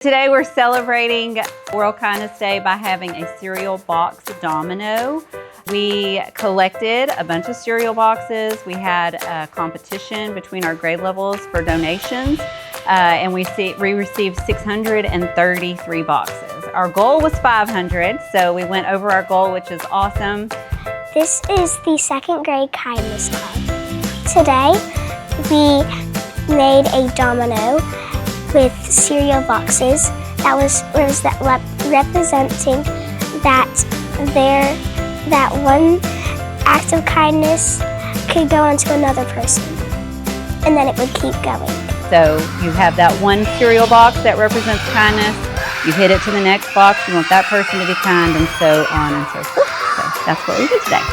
Today we're celebrating World Kindness Day by having a cereal box domino. We collected a bunch of cereal boxes. We had a competition between our grade levels for donations, and we received 633 boxes. Our goal was 500, so we went over our goal, which is awesome. This is the second grade kindness club. Today we made a domino with cereal boxes that was representing that one act of kindness could go on to another person, and then it would keep going. So you have that one cereal box that represents kindness. You hit it to the next box. You want that person to be kind, and so on and so forth. So that's what we did today.